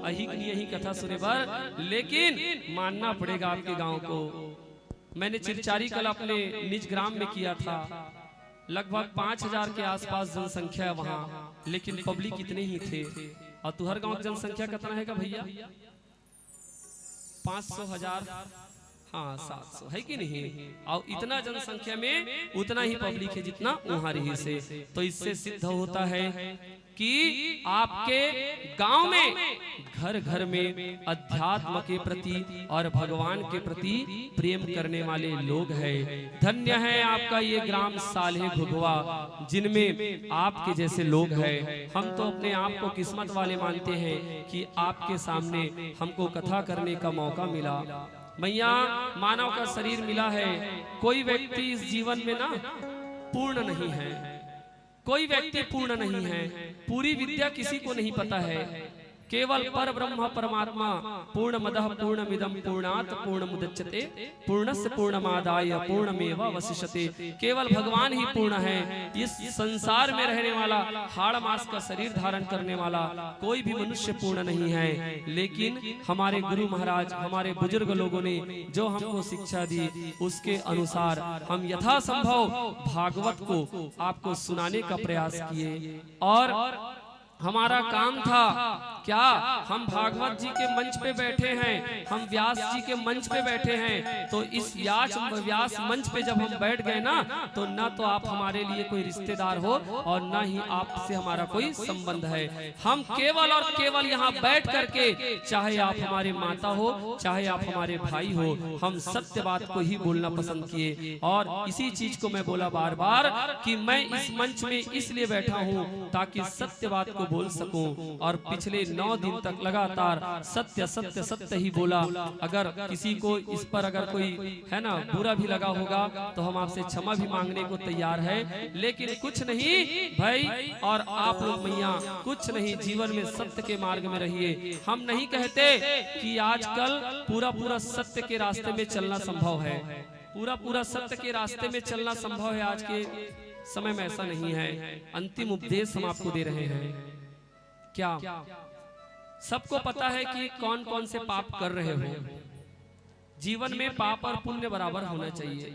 यही कथा सुने पर, लेकिन मानना पड़ेगा आपके गांव को। मैंने चिरचारी कल अपने निज ग्राम में किया था, लगभग 5000 के आसपास जनसंख्या है वहां, लेकिन पब्लिक इतने ही थे। और तुहर गांव की जनसंख्या कितना है का भैया? 500 1000, हाँ 700 है कि नहीं? और इतना जनसंख्या में उतना ही पब्लिक है जितना वहां रही से। तो इससे सिद्ध होता है कि आपके गांव में घर घर में अध्यात्म के प्रति और भगवान के प्रति प्रेम करने वाले लोग हैं। धन्य है आपका ये ग्राम साल्हे घुघुआ, जिनमें आपके जैसे लोग हैं। हम तो अपने आप को किस्मत वाले मानते हैं कि आपके सामने हमको कथा करने का मौका मिला। मैया, मानव का शरीर मिला है। कोई व्यक्ति इस जीवन में ना पूर्ण नहीं है, कोई व्यक्ति पूर्ण नहीं है। पूरी विद्या किसी को नहीं पता है। केवल पर ब्रह्म परमात्मा पूर्णमदः पूर्णमिदं पूर्णात् पूर्णमुदच्यते पूर्णस्य पूर्णमादाय पूर्णमेवावशिष्यते। केवल भगवान ही पूर्ण है। इस संसार में रहने वाला, हाड़ मास का शरीर धारण करने वाला कोई भी मनुष्य पूर्ण नहीं है। लेकिन हमारे गुरु महाराज, हमारे बुजुर्ग लोगों ने जो हमको शिक्षा दी, उसके अनुसार हम यथासंभव भागवत को आपको सुनाने का प्रयास किए। और हमारा काम था क्या, हम भागवत जी के मंच पे बैठे हैं, हम व्यास जी के मंच पे बैठे हैं। तो इस व्यास मंच पे जब हम बैठ गए ना, तो ना तो आप हमारे लिए कोई रिश्तेदार हो और ना ही आपसे हमारा कोई संबंध है। हम केवल और केवल यहाँ बैठ करके, चाहे आप हमारे माता हो, चाहे आप हमारे भाई हो, हम सत्य बात को ही बोलना पसंद किए। और इसी चीज को मैं बोला बार बार कि मैं इस मंच में इसलिए बैठा हूँ ताकि सत्य बात को बोल सकूं। और पिछले 9 दिन तक लगातार सत्य सत्य सत्य ही बोला। अगर किसी को इस पर अगर कोई है ना बुरा भी लगा होगा तो हम आपसे क्षमा भी मांगने को तैयार है। लेकिन कुछ नहीं भाई, और आप लोग मैया कुछ नहीं, जीवन में सत्य के मार्ग में रहिए। हम नहीं कहते कि आजकल पूरा सत्य के रास्ते में चलना संभव है, पूरा सत्य के रास्ते में चलना संभव है। आज के समय में ऐसा नहीं है। अंतिम उपदेश हम आपको दे रहे हैं। क्या सबको पता है कि कौन कौन से पाप कर रहे हो? जीवन में पाप और पुण्य बराबर होना चाहिए।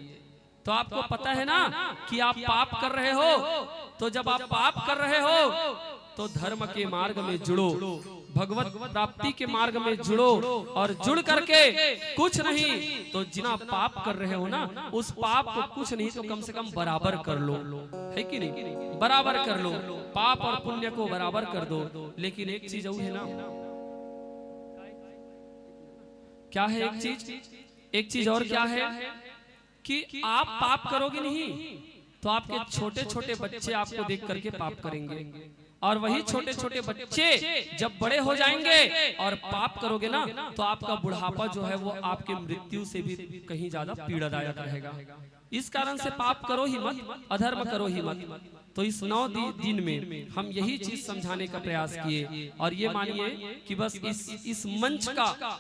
तो आपको पता है ना कि आप पाप कर रहे हो। तो जब आप पाप कर रहे हो तो धर्म के मार्ग में जुड़ो, भगवत प्राप्ति के मार्ग में जुड़ो। और जुड़ करके कुछ नहीं तो जिना पाप कर रहे हो ना, उस पाप को कुछ नहीं तो कम से कम बराबर कर लो, है कि नहीं? बराबर कर लो, पाप और पुण्य को बराबर कर दो। लेकिन एक चीज और है ना, क्या है एक चीज और क्या है कि आप पाप करोगे नहीं तो आपके छोटे छोटे बच्चे आपको देख करके पाप करेंगे। और वही छोटे छोटे बच्चे जब बड़े हो जाएंगे और पाप करोगे ना, तो आपका बुढ़ापा जो है वो आपके मृत्यु से भी कहीं ज्यादा पीड़ादायक रहेगा। इस कारण से पाप करो ही मत, अधर्म करो ही मत। तो इस 9 दिन में हम यही चीज समझाने का प्रयास किए। और ये मानिए कि बस इस मंच का,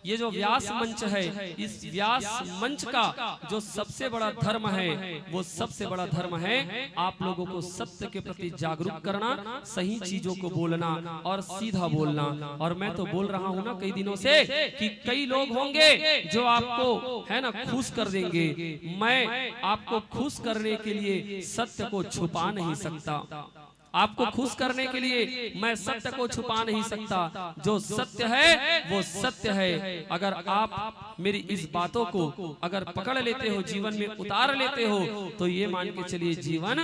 ये जो व्यास मंच है, इस व्यास मंच का जो सबसे बड़ा धर्म है, वो सबसे बड़ा धर्म है आप लोगों को सत्य के प्रति जागरूक करना, सही चीजों को बोलना और सीधा बोलना। और मैं तो बोल रहा हूँ ना कई दिनों से कि कई लोग होंगे जो आपको है ना खुश कर देंगे। मैं आपको खुश करने के लिए सत्य को छुपा नहीं सकता। आपको खुश करने के लिए मैं सत्य को छुपा नहीं सकता। जो सत्य है वो सत्य है। अगर आप मेरी इस बातों को अगर पकड़ लेते हो, जीवन में उतार लेते हो, तो ये मान के चलिए जीवन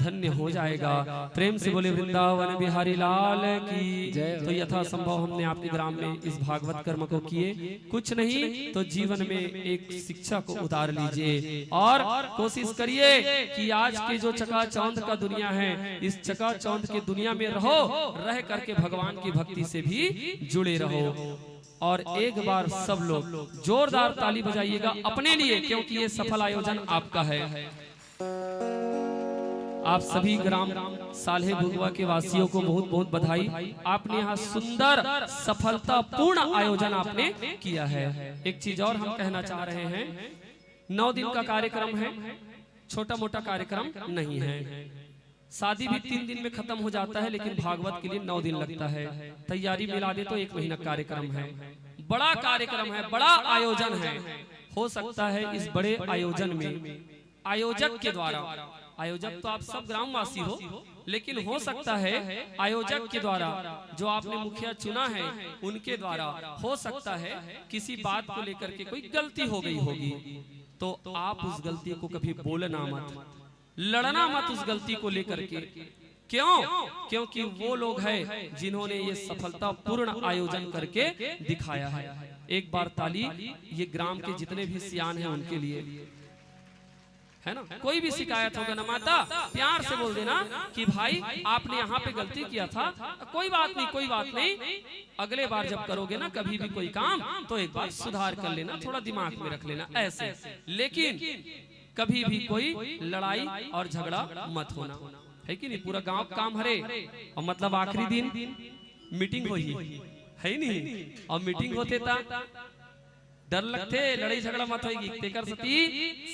धन्य हो जाएगा। प्रेम से बोले वृंदावन बिहारी लाल की जय। तो यथा संभव हमने आपके ग्राम में इस भागवत कर्म को किए। कुछ नहीं तो जीवन में एक शिक्षा को उतार लीजिए और कोशिश करिए कि आज की जो चकाचौंध का दुनिया है, इस चौंध के दुनिया में रहो, रह करके भगवान की भक्ति से भी जुड़े रहो। और एक बार सब लोग जोरदार ताली बजाइएगा अपने लिए, क्योंकि ये सफल आयोजन आपका है। आप सभी ग्राम साल्हे घुघुआ के वासियों को बहुत बहुत बधाई। आपने यहाँ सुंदर सफलतापूर्ण आयोजन आपने किया है। एक चीज और हम कहना चाह रहे हैं, 9 दिन का कार्यक्रम है, छोटा मोटा कार्यक्रम नहीं है। शादी भी 3 दिन में खत्म हो जाता है, लेकिन भागवत के लिए 9 दिन लगता है। तैयारी मिला दे तो 1 महीना कार्यक्रम है, बड़ा कार्यक्रम है, बड़ा आयोजन है। हो सकता है इस बड़े आयोजन में आयोजक के द्वारा, आयोजक तो आप सब ग्रामवासी हो, लेकिन हो सकता है आयोजक के द्वारा जो आपने मुखिया चुना है उनके द्वारा हो सकता है किसी बात को लेकर के कोई गलती हो गई होगी, तो आप उस गलती को कभी बोलना मत, लड़ना मत उस गलती को लेकर के। क्यों? क्योंकि वो लोग हैं जिन्होंने ये सफलतापूर्ण आयोजन करके दिखाया है। एक बार ताली ये ग्राम के जितने भी सियान हैं उनके लिए, है ना। कोई भी शिकायत होगा ना माता, प्यार से बोल देना कि भाई आपने यहाँ पे गलती किया था, कोई बात नहीं, कोई बात नहीं, अगले बार जब करोगे ना कभी भी कोई काम तो एक बार सुधार कर लेना, थोड़ा दिमाग में रख लेना ऐसे। लेकिन कभी भी कोई लड़ाई और झगड़ा मत होना, है कि नहीं। पूरा गांव काम हरे और मतलब आखिरी दिन मीटिंग हुई है नहीं, और मीटिंग होते था डर लगते लड़ाई झगड़ा मत होगी। तेकर सती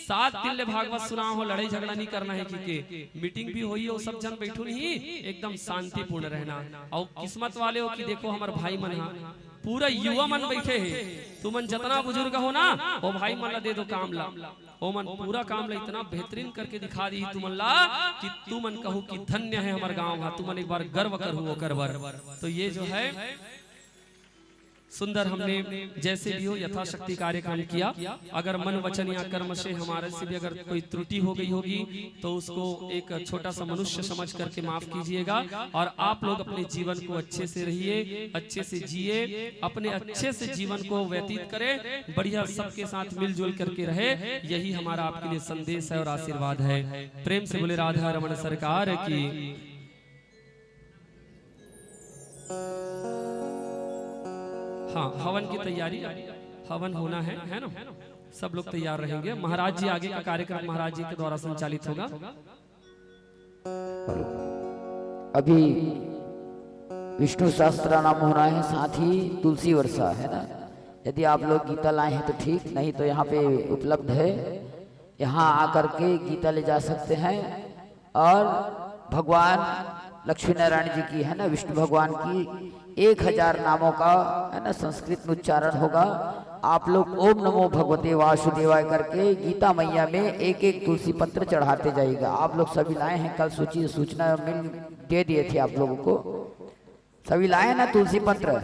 7 दिन ले भागवत सुना हो, लड़ाई झगड़ा नहीं करना है कि मीटिंग भी होई हो, सब जन बैठू नहीं, एकदम शांतिपूर्ण रहना। और किस्मत वाले हो कि देखो हमारे भाई मन पूरा युवा मन बैठे है, तू मन जितना बुजुर्ग हो ना वो भाई मन ला दे दो काम ला, ओ मन पूरा काम ला इतना बेहतरीन करके दिखा दी तू मन ला कि तू मन कहू कि धन्य है हमारा गाँव, तू मन एक बार गर्व कर हो कर। तो ये जो है सुंदर हमने जैसे भी हो यथाशक्ति कार्यक्रम किया। अगर मन वचन या कर्म से हमारे से भी अगर कोई त्रुटि हो गई होगी तो उसको एक छोटा सा मनुष्य समझ करके माफ कीजिएगा। और आप लोग अपने जीवन को अच्छे से रहिए, अच्छे से जिए, अपने अच्छे से जीवन को व्यतीत करें, बढ़िया सबके साथ मिलजुल करके रहे। यही हमारा आपके लिए संदेश है और आशीर्वाद है। प्रेम से बोले राधा रमण सरकार की। हाँ, हवन की तैयारी, हवन होना है ना, सब लोग तैयार रहेंगे। महाराज जी आगे का कार्यक्रम महाराज जी के द्वारा संचालित होगा। अभी विष्णु सहस्त्र नाम होना है, साथ ही तुलसी वर्षा है ना। यदि आप लोग गीता लाए हैं तो ठीक, नहीं तो यहाँ पे उपलब्ध है, यहाँ आकर के गीता ले जा सकते हैं। और भगवान लक्ष्मी नारायण जी की है ना, विष्णु भगवान की 1000 नामों का है ना संस्कृत में उच्चारण होगा। आप लोग ओम नमो भगवते वासुदेवाय करके गीता मैया में एक एक तुलसी पत्र चढ़ाते जाइएगा। आप लोग सभी लाए हैं, कल सूचना मिल दे दिए थे आप लोगों को, सभी लाए ना तुलसी पत्र,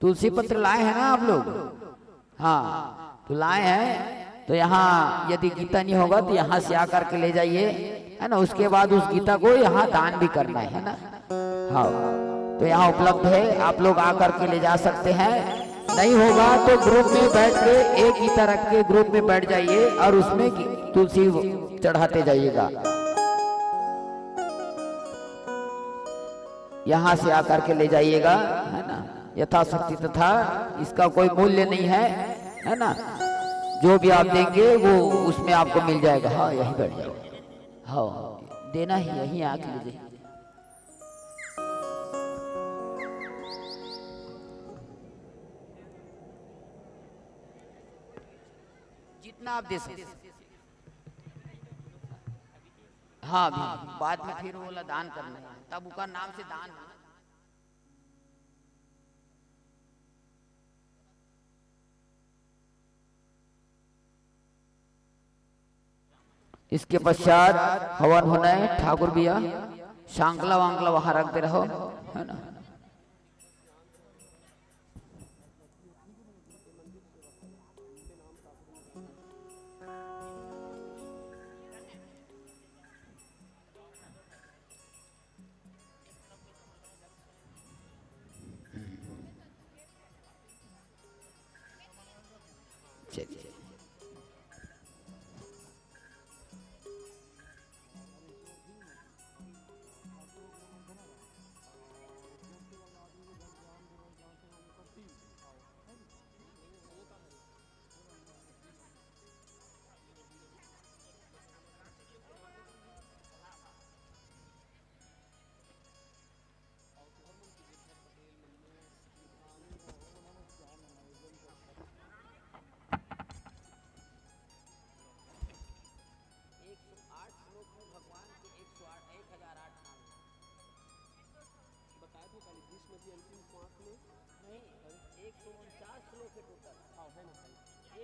तुलसी पत्र लाए हैं ना आप लोग। हाँ तो लाए हैं, तो यहाँ यदि गीता नहीं होगा तो यहाँ से आकर के ले जाइए, है ना। उसके बाद उस गीता को यहाँ दान भी करना है ना। हाँ तो यहाँ उपलब्ध है, आप लोग आकर के ले जा सकते हैं। नहीं होगा तो ग्रुप में बैठ के एक गीता रख के ग्रुप में बैठ जाइए और उसमें तुलसी चढ़ाते जाइएगा। यहाँ से आकर के ले जाइएगा, है ना, यथाशक्ति। तथा इसका कोई मूल्य नहीं है ना, जो भी आप देंगे वो उसमें आपको मिल जाएगा। हाँ यही बैठ जाओ, हाँ देना ही, यही आके ले जाइए। जितना आप दे सकते। हाँ भी बाद में फिर बोला दान करना है, तब उसका नाम से दान है। इसके पश्चात हवन होना है। ठाकुर भैया शांकला वांकला वहां रखते रहो, है ना। चलिए नहीं 149